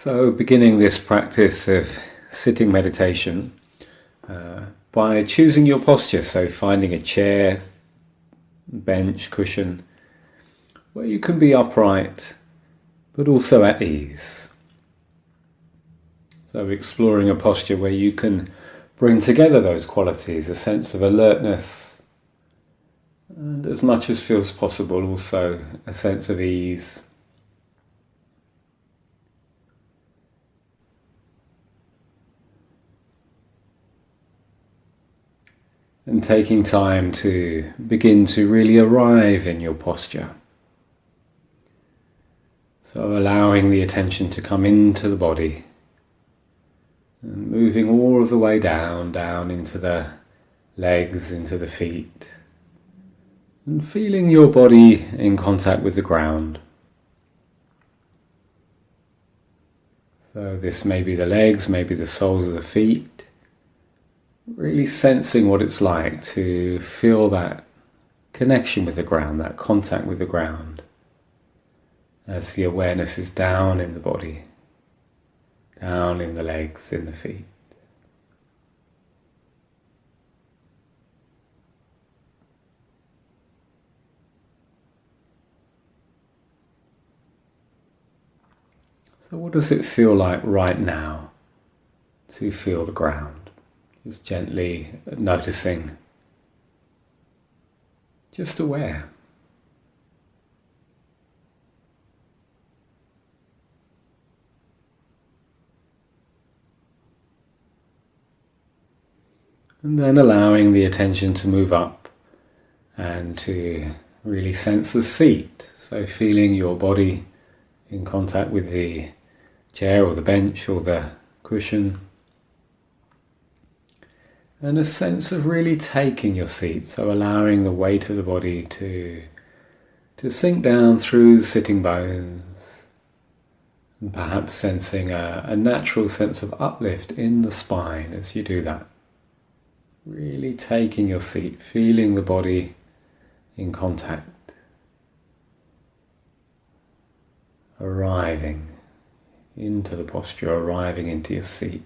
So beginning this practice of sitting meditation by choosing your posture, so finding a chair, bench, cushion, where you can be upright but also at ease. So exploring a posture where you can bring together those qualities, a sense of alertness and, as much as feels possible, also a sense of ease. And taking time to begin to really arrive in your posture. So allowing the attention to come into the body and moving all of the way down into the legs, into the feet, and feeling your body in contact with the ground. So this may be the legs, maybe the soles of the feet. Really sensing what it's like to feel that connection with the ground, that contact with the ground, as the awareness is down in the body, down in the legs, in the feet. So what does it feel like right now to feel the ground? Just gently noticing, just aware. And then allowing the attention to move up and to really sense the seat. So feeling your body in contact with the chair or the bench or the cushion. And a sense of really taking your seat, so allowing the weight of the body to sink down through the sitting bones, and perhaps sensing a natural sense of uplift in the spine as you do that. Really taking your seat, feeling the body in contact, arriving into the posture, arriving into your seat.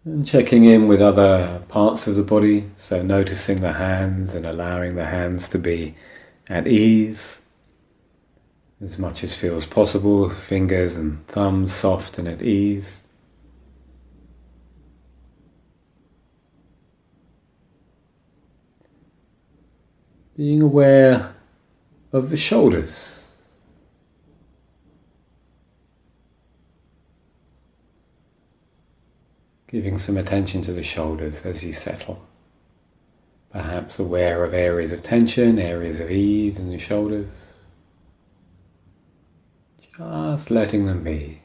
And checking in with other parts of the body, so noticing the hands and allowing the hands to be at ease, as much as feels possible, fingers and thumbs soft and at ease. Being aware of the shoulders. Giving some attention to the shoulders as you settle. Perhaps aware of areas of tension, areas of ease in the shoulders. Just letting them be.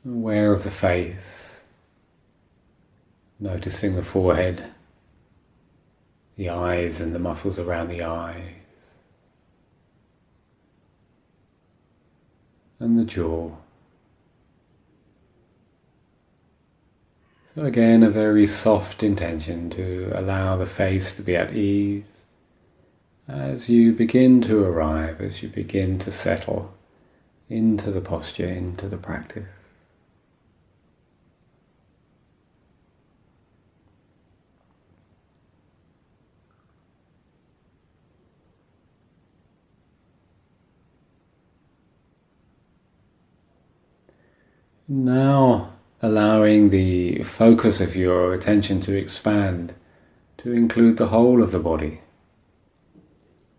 Aware of the face. Noticing the forehead. The eyes and the muscles around the eyes, and the jaw. So again, a very soft intention to allow the face to be at ease as you begin to arrive, as you begin to settle into the posture, into the practice. Now allowing the focus of your attention to expand to include the whole of the body.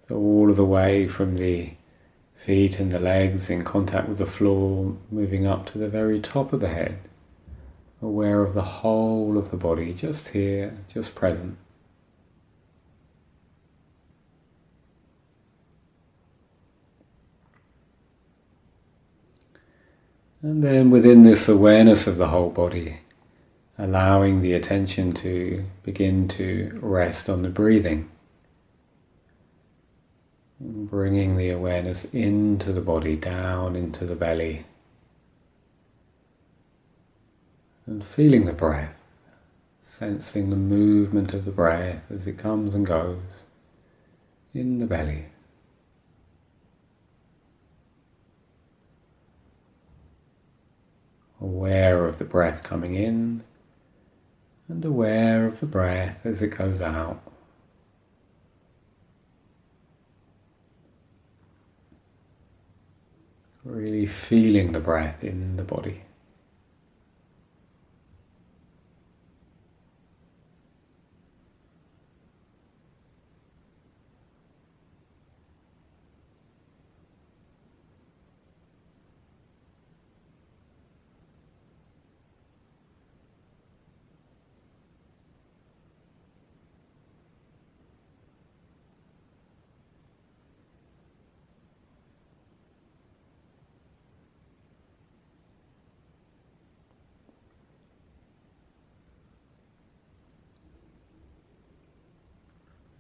So all of the way from the feet and the legs in contact with the floor, moving up to the very top of the head, aware of the whole of the body, just here, just present. And then within this awareness of the whole body, allowing the attention to begin to rest on the breathing. Bringing the awareness into the body, down into the belly. And feeling the breath, sensing the movement of the breath as it comes and goes in the belly. Aware of the breath coming in and aware of the breath as it goes out. Really feeling the breath in the body.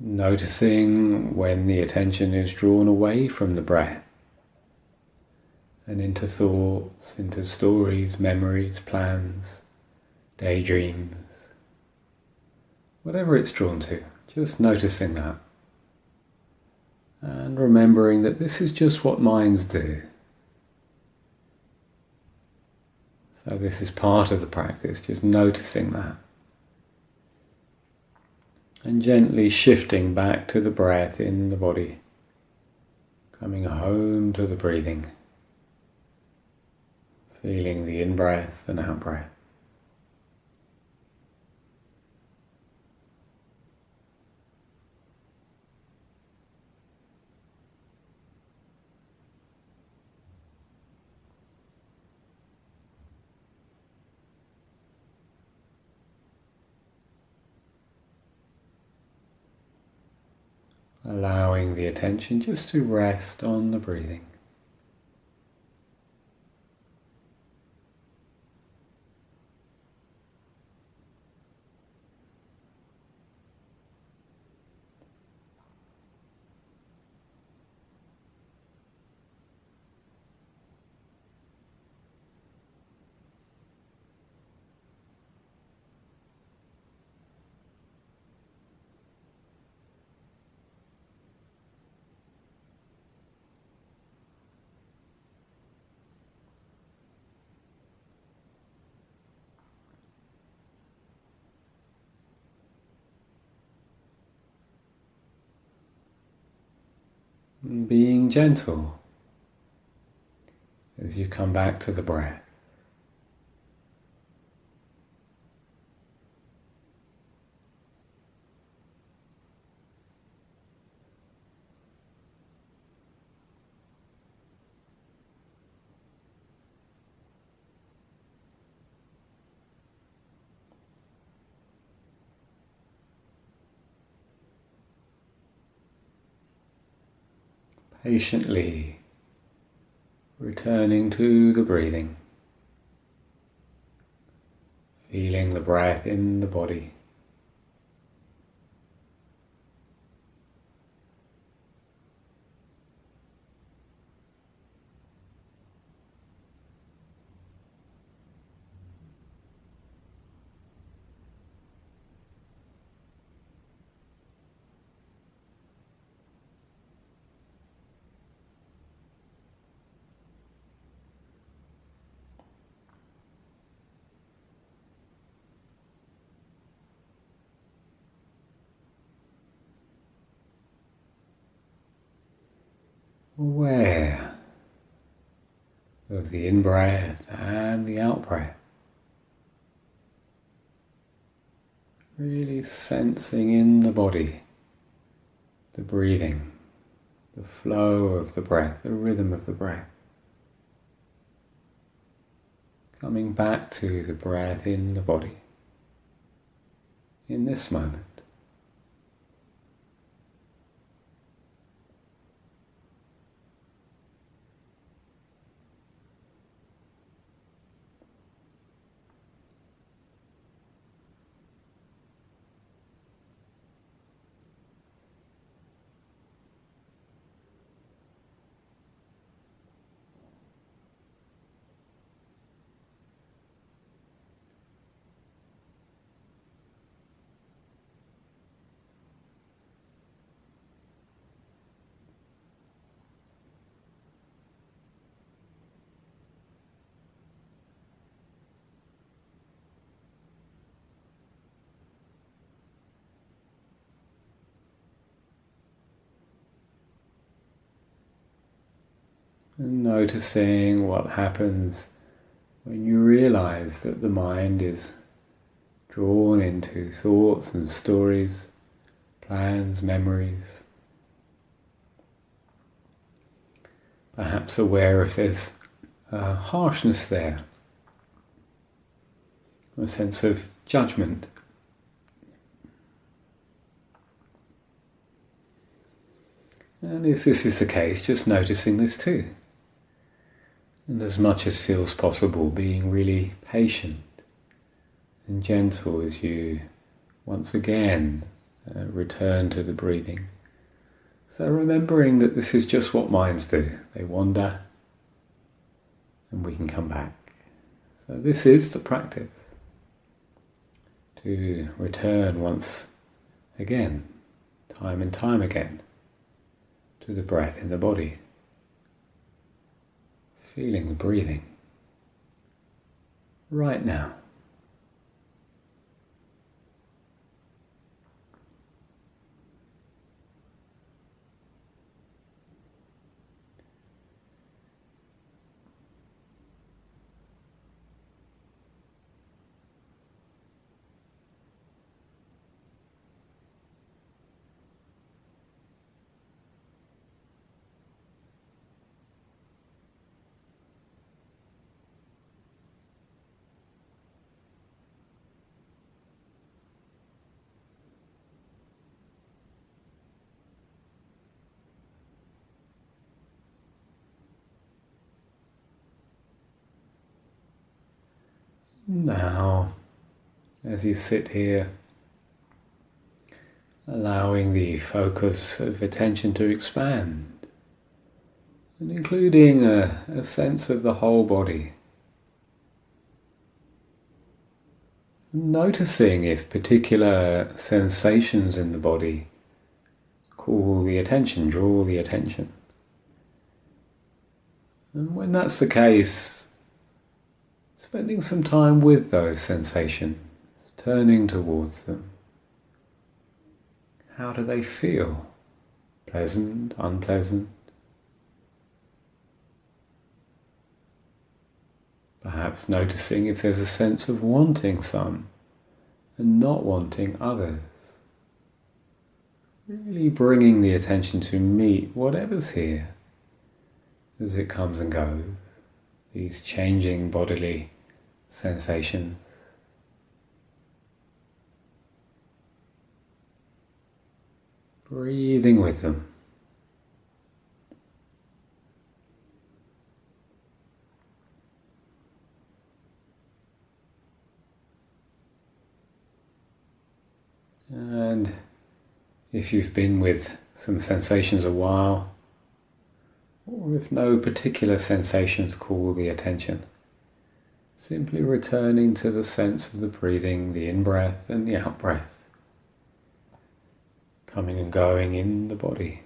Noticing when the attention is drawn away from the breath and into thoughts, into stories, memories, plans, daydreams, whatever it's drawn to, just noticing that. And remembering that this is just what minds do. So this is part of the practice, just noticing that. And gently shifting back to the breath in the body, coming home to the breathing, feeling the in-breath and out-breath. Allowing the attention just to rest on the breathing. And being gentle as you come back to the breath. Patiently returning to the breathing, feeling the breath in the body. Aware of the in-breath and the out-breath. Really sensing in the body the breathing, the flow of the breath, the rhythm of the breath. Coming back to the breath in the body in this moment. And noticing what happens when you realize that the mind is drawn into thoughts and stories, plans, memories. Perhaps aware if there's harshness there, or a sense of judgment. And if this is the case, just noticing this too. And as much as feels possible, being really patient and gentle as you once again return to the breathing. So remembering that this is just what minds do. They wander and we can come back. So this is the practice. To return once again, time and time again, to the breath in the body. Feeling the breathing right now. Now, as you sit here, allowing the focus of attention to expand, and including a sense of the whole body. Noticing if particular sensations in the body call the attention, draw the attention. And when that's the case, spending some time with those sensations, turning towards them. How do they feel? Pleasant, unpleasant? Perhaps noticing if there's a sense of wanting some and not wanting others. Really bringing the attention to meet whatever's here as it comes and goes. These changing bodily sensations. Breathing with them. And if you've been with some sensations a while, or if no particular sensations call the attention, simply returning to the sense of the breathing, the in-breath and the out-breath, coming and going in the body.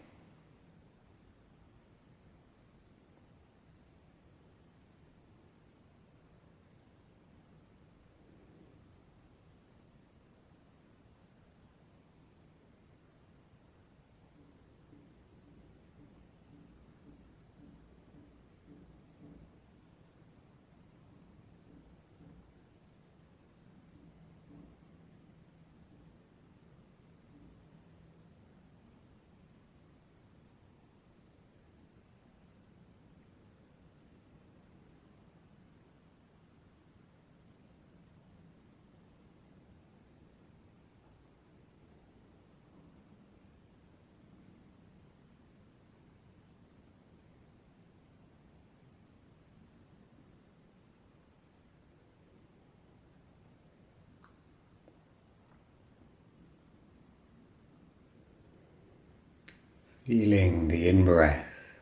Feeling the in-breath,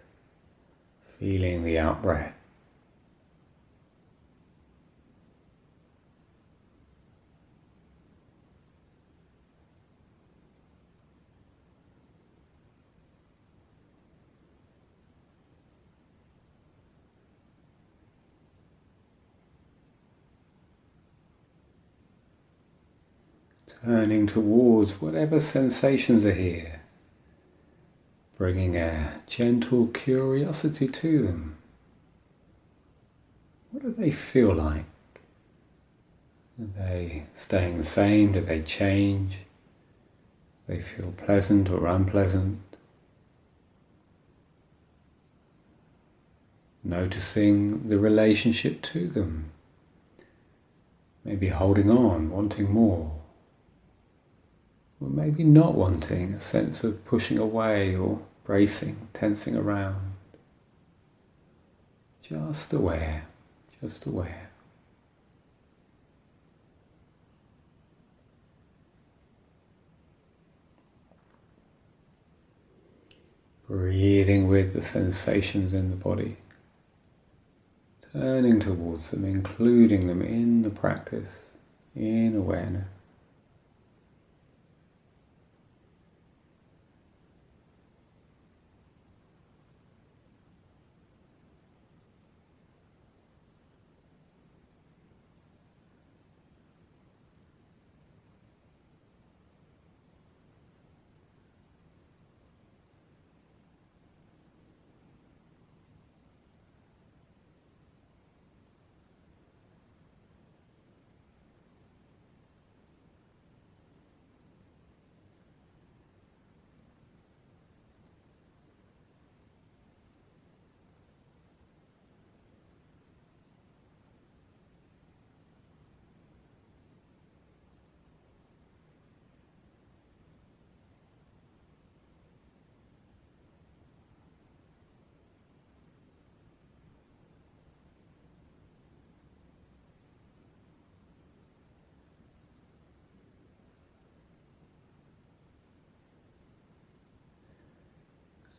feeling the out-breath. Turning towards whatever sensations are here. Bringing a gentle curiosity to them. what do they feel like? Are they staying the same? Do they change? Do they feel pleasant or unpleasant? Noticing the relationship to them. Maybe holding on, wanting more. Or maybe not wanting, a sense of pushing away or bracing, tensing around. Just aware, just aware. Breathing with the sensations in the body. Turning towards them, including them in the practice, in awareness.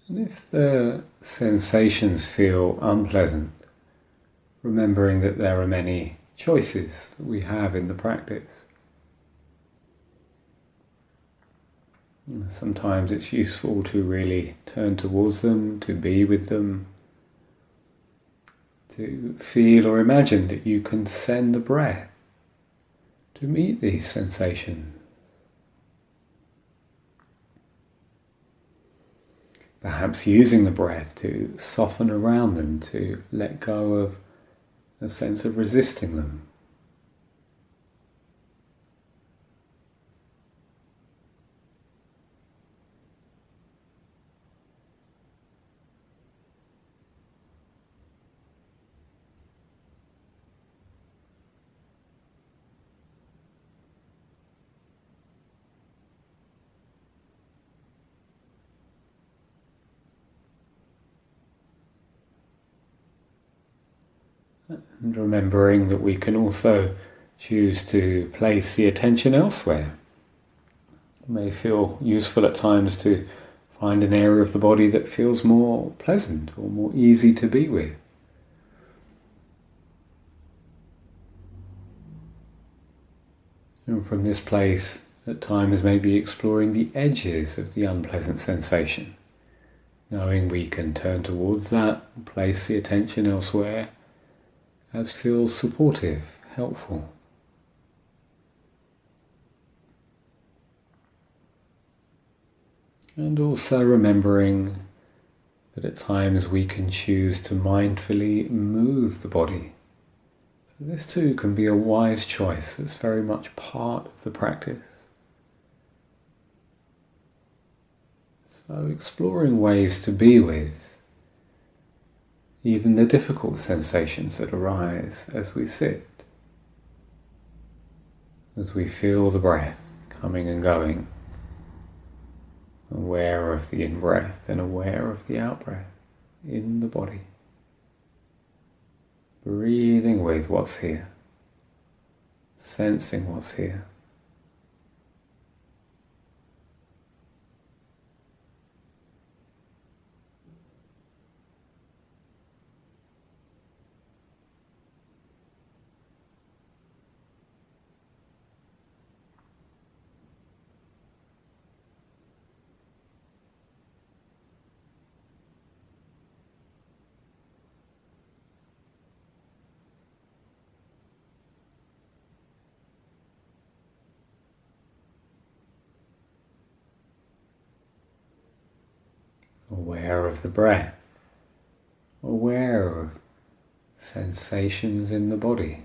And if the sensations feel unpleasant, remembering that there are many choices that we have in the practice. Sometimes it's useful to really turn towards them, to be with them, to feel or imagine that you can send the breath to meet these sensations. Perhaps using the breath to soften around them, to let go of a sense of resisting them. And remembering that we can also choose to place the attention elsewhere. It may feel useful at times to find an area of the body that feels more pleasant or more easy to be with. And from this place, at times maybe exploring the edges of the unpleasant sensation, knowing we can turn towards that and place the attention elsewhere as feels supportive, helpful. And also remembering that at times we can choose to mindfully move the body. So this too can be a wise choice. It's very much part of the practice. So exploring ways to be with even the difficult sensations that arise as we sit, as we feel the breath coming and going, aware of the in-breath and aware of the out-breath in the body, breathing with what's here, sensing what's here. Aware of the breath, aware of sensations in the body.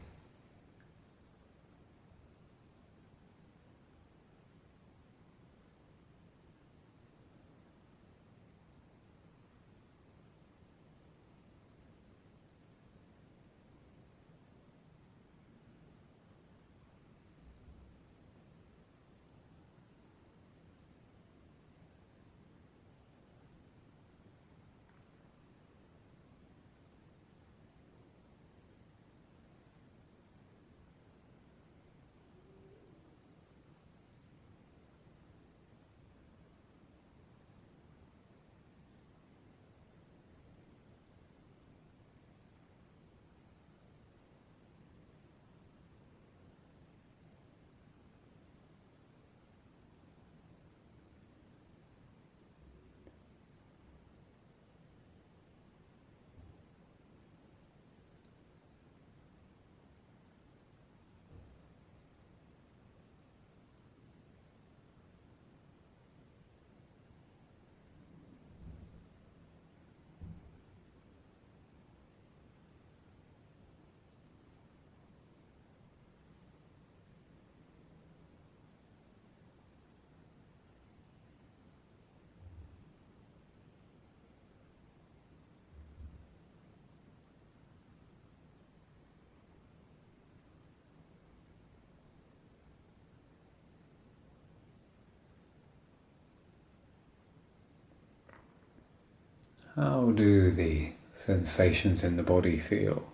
How do the sensations in the body feel?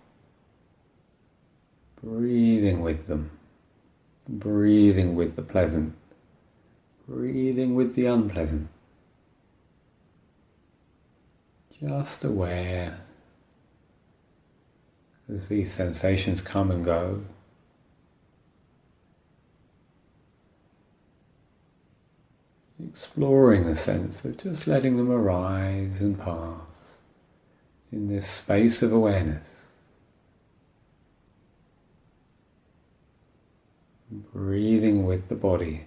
Breathing with them, breathing with the pleasant, breathing with the unpleasant. Just aware as these sensations come and go. Exploring the sense of just letting them arise and pass in this space of awareness. Breathing with the body,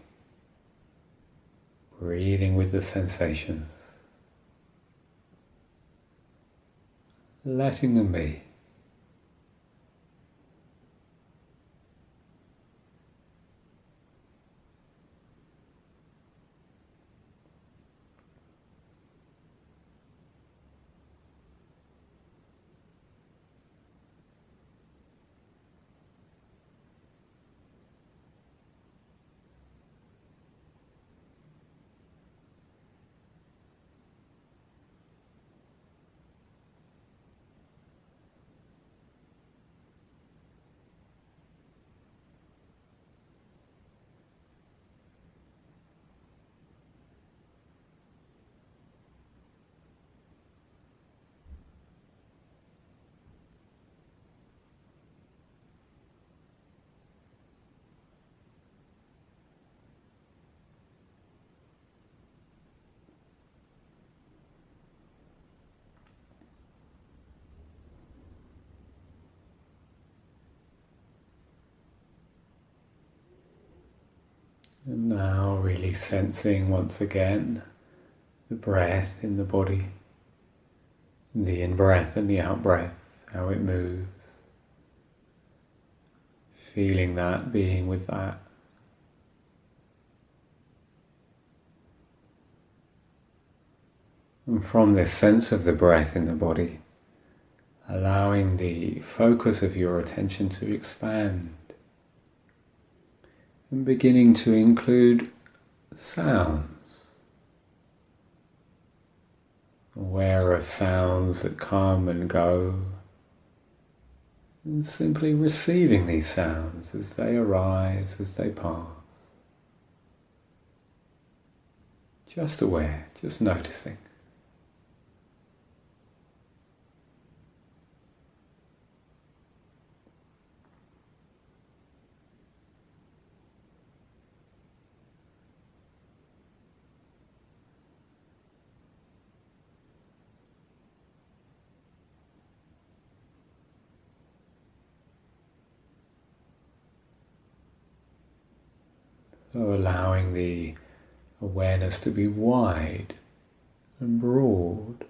breathing with the sensations, letting them be. And now really sensing once again the breath in the body, the in-breath and the out-breath, how it moves. Feeling that, being with that. And from this sense of the breath in the body, allowing the focus of your attention to expand and beginning to include sounds. Aware of sounds that come and go, and simply receiving these sounds as they arise, as they pass. Just aware, just noticing. So allowing the awareness to be wide and broad,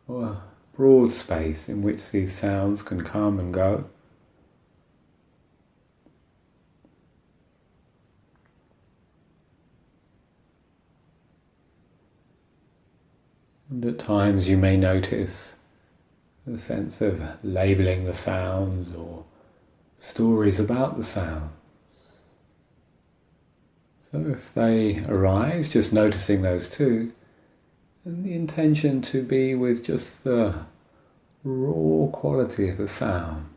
or broad space in which these sounds can come and go. And at times you may notice a sense of labeling the sounds or stories about the sound. So if they arise, just noticing those too, and the intention to be with just the raw quality of the sound,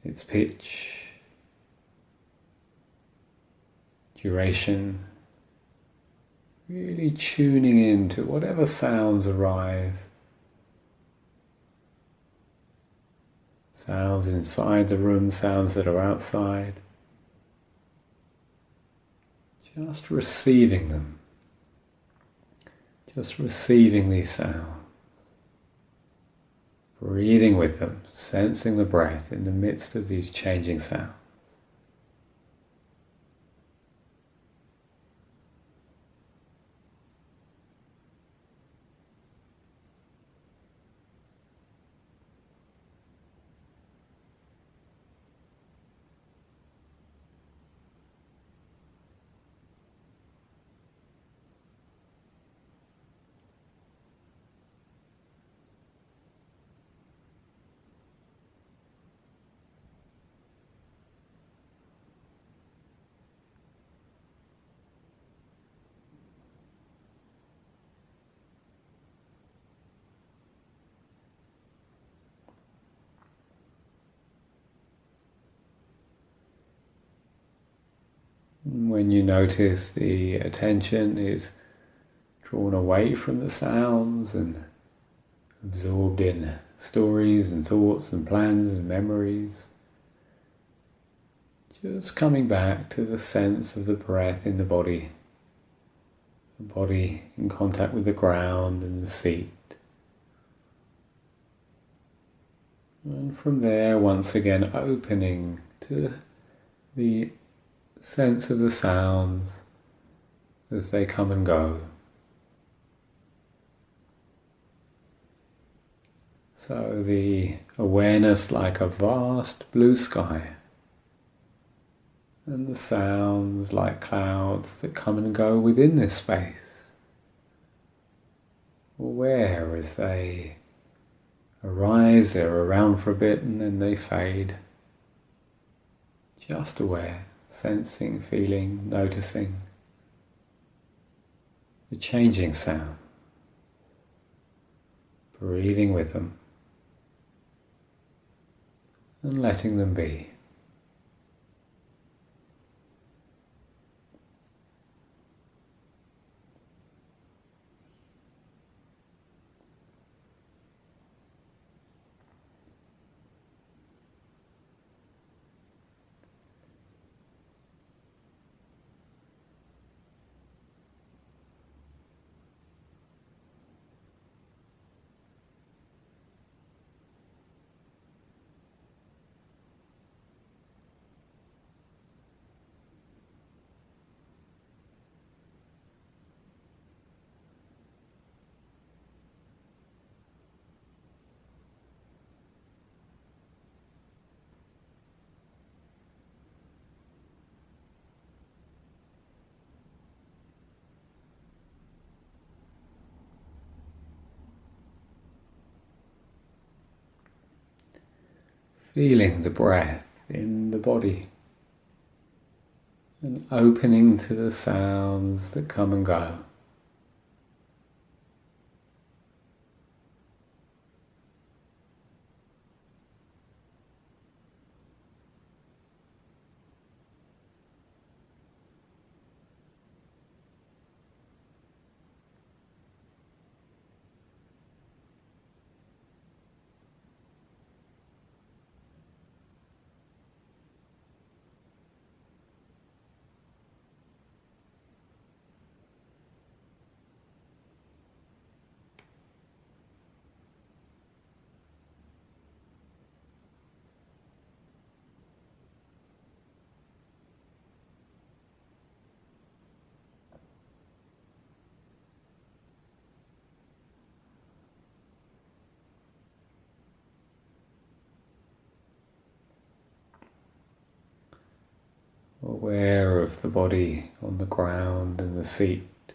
its pitch, duration, really tuning in to whatever sounds arise. Sounds inside the room, sounds that are outside. Just receiving them. Just receiving these sounds. Breathing with them, sensing the breath in the midst of these changing sounds. When you notice the attention is drawn away from the sounds and absorbed in stories and thoughts and plans and memories, just coming back to the sense of the breath in the body in contact with the ground and the seat. And from there, once again, opening to the sense of the sounds as they come and go. So the awareness like a vast blue sky, and the sounds like clouds that come and go within this space. Aware as they arise, they're around for a bit and then they fade. Just aware. Sensing, feeling, noticing the changing sound, breathing with them and letting them be. Feeling the breath in the body and opening to the sounds that come and go. aware of the body on the ground and the seat,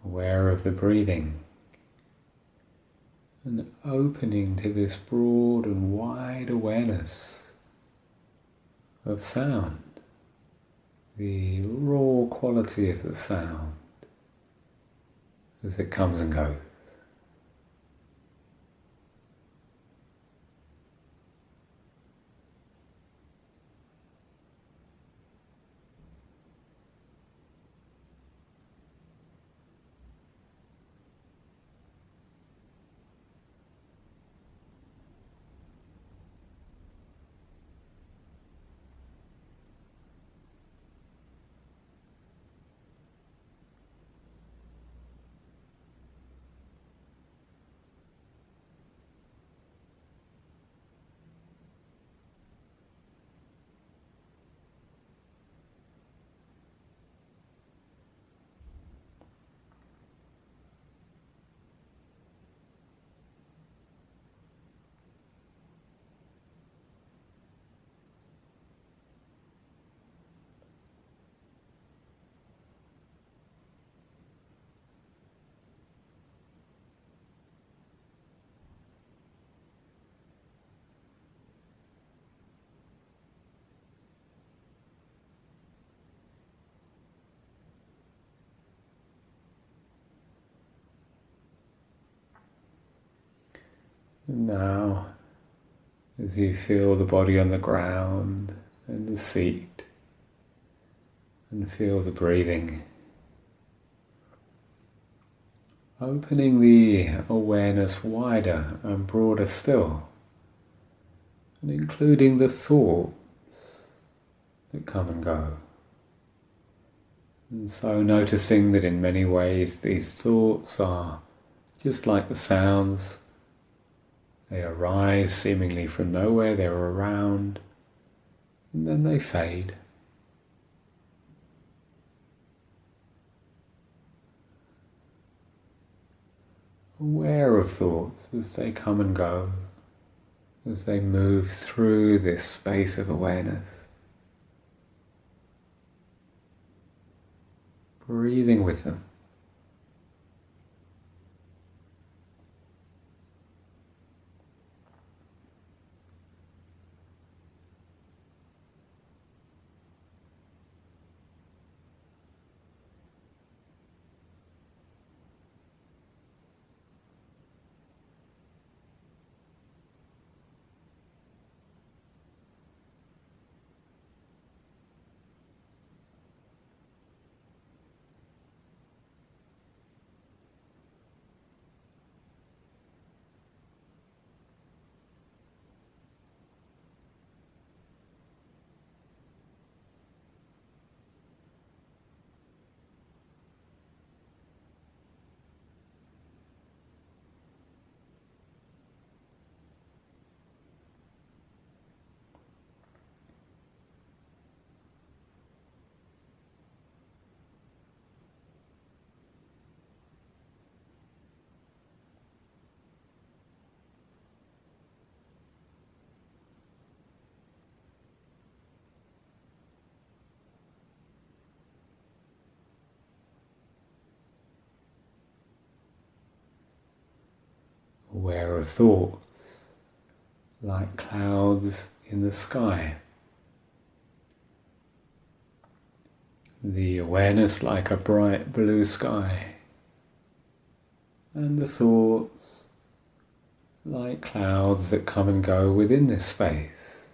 aware of the breathing, and opening to this broad and wide awareness of sound, the raw quality of the sound as it comes and goes. And now, as you feel the body on the ground and the seat, and feel the breathing, opening the awareness wider and broader still, and including the thoughts that come and go. And so noticing that in many ways these thoughts are just like the sounds. They arise seemingly from nowhere, they're around, and then they fade. Aware of thoughts as they come and go, as they move through this space of awareness. Breathing with them. Aware of thoughts like clouds in the sky. The awareness like a bright blue sky. And the thoughts like clouds that come and go within this space.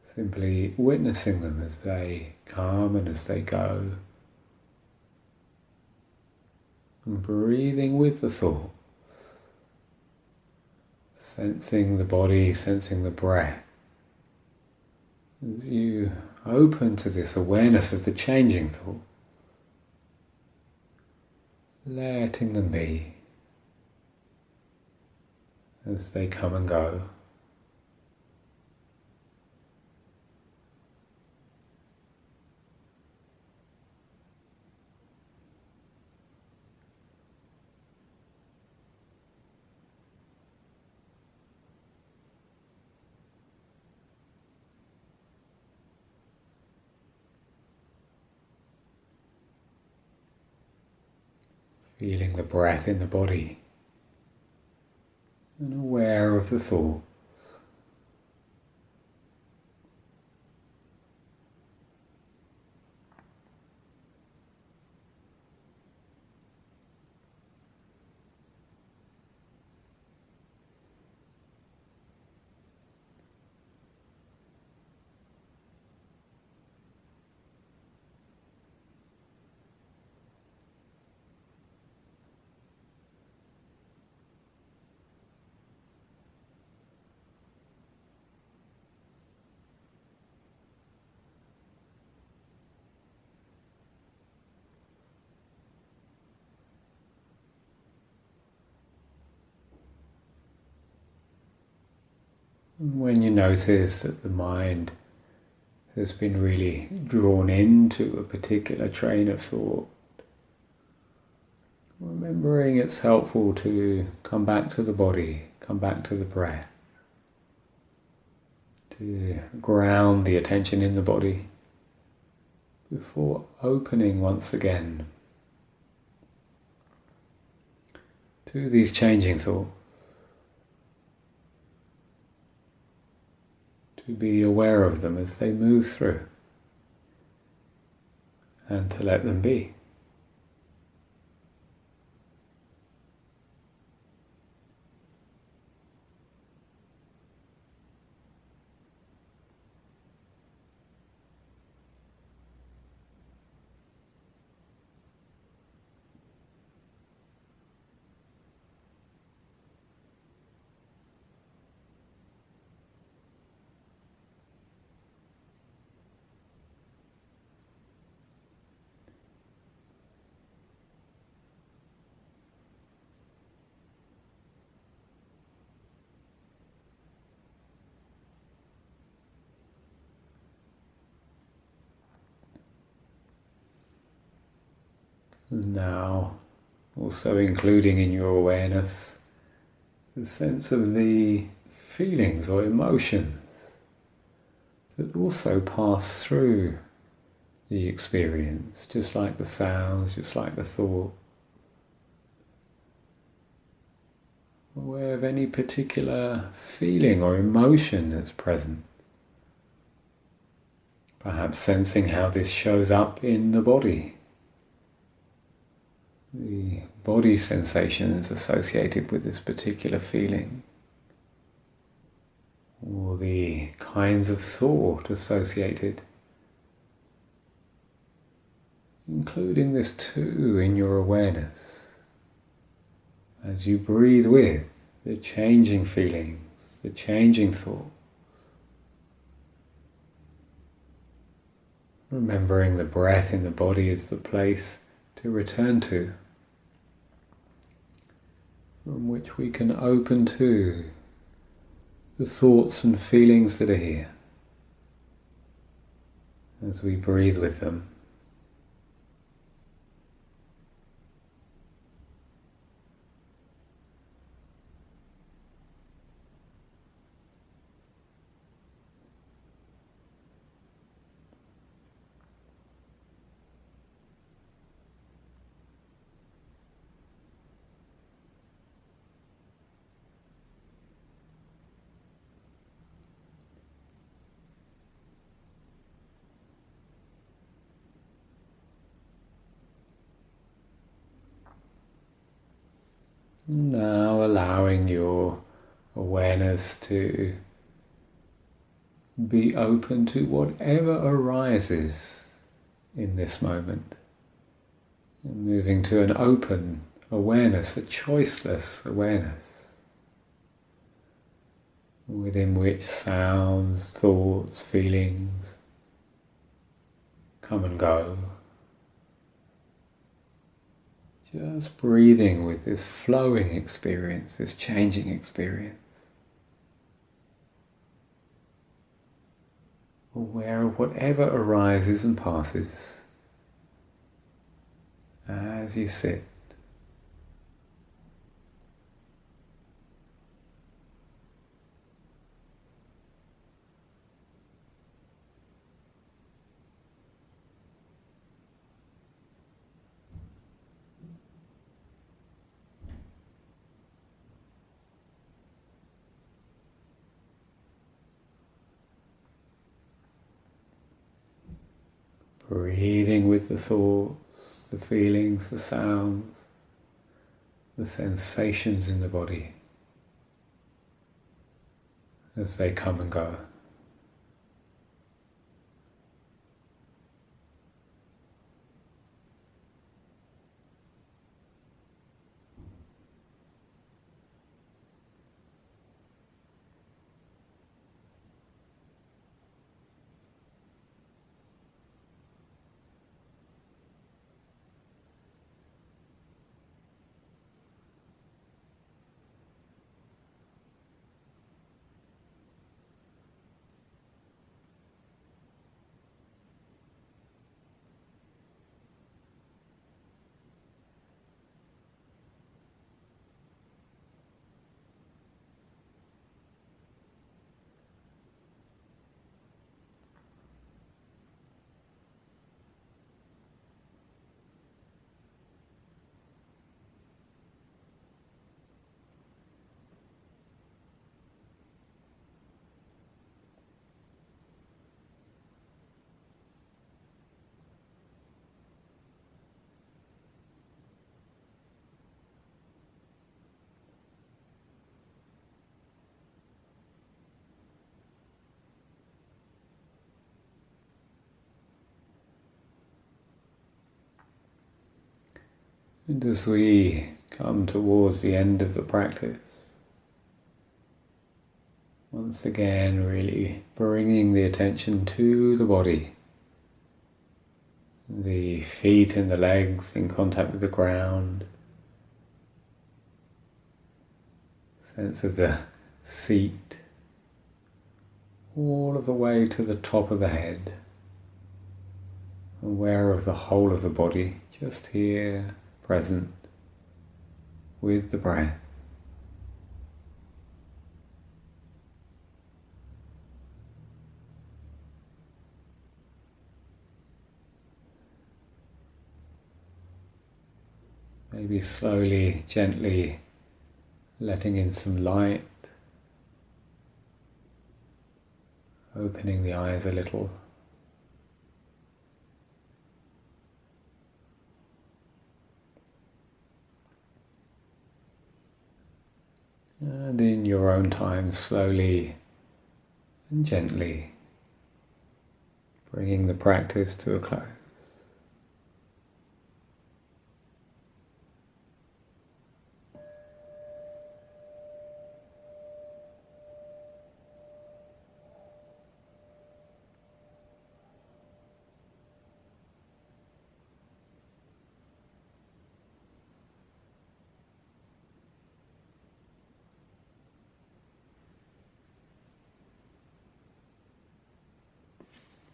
Simply witnessing them as they come and as they go. And breathing with the thought. Sensing the body, sensing the breath. As you open to this awareness of the changing thought, letting them be as they come and go. feeling the breath in the body and aware of the thought. And when you notice that the mind has been really drawn into a particular train of thought, remembering it's helpful to come back to the body, come back to the breath, to ground the attention in the body before opening once again to these changing thoughts. To be aware of them as they move through and to let them be. And now, also including in your awareness the sense of the feelings or emotions that also pass through the experience, just like the sounds, just like the thought. Aware of any particular feeling or emotion that's present. Perhaps sensing how this shows up in the body. The body sensations associated with this particular feeling, or the kinds of thought associated, including this too in your awareness as you breathe with the changing feelings, the changing thoughts. Remembering the breath in the body is the place to return to, from which we can open to the thoughts and feelings that are here as we breathe with them. Now allowing your awareness to be open to whatever arises in this moment. And moving to an open awareness, a choiceless awareness, within which sounds, thoughts, feelings come and go. Just breathing with this flowing experience, this changing experience. Aware of whatever arises and passes as you sit. breathing with the thoughts, the feelings, the sounds, the sensations in the body as they come and go. And as we come towards the end of the practice, once again really bringing the attention to the body, the feet and the legs in contact with the ground, sense of the seat, all of the way to the top of the head, aware of the whole of the body, just here, present with the breath. Maybe slowly, gently letting in some light, opening the eyes a little. And in your own time, slowly and gently bringing the practice to a close.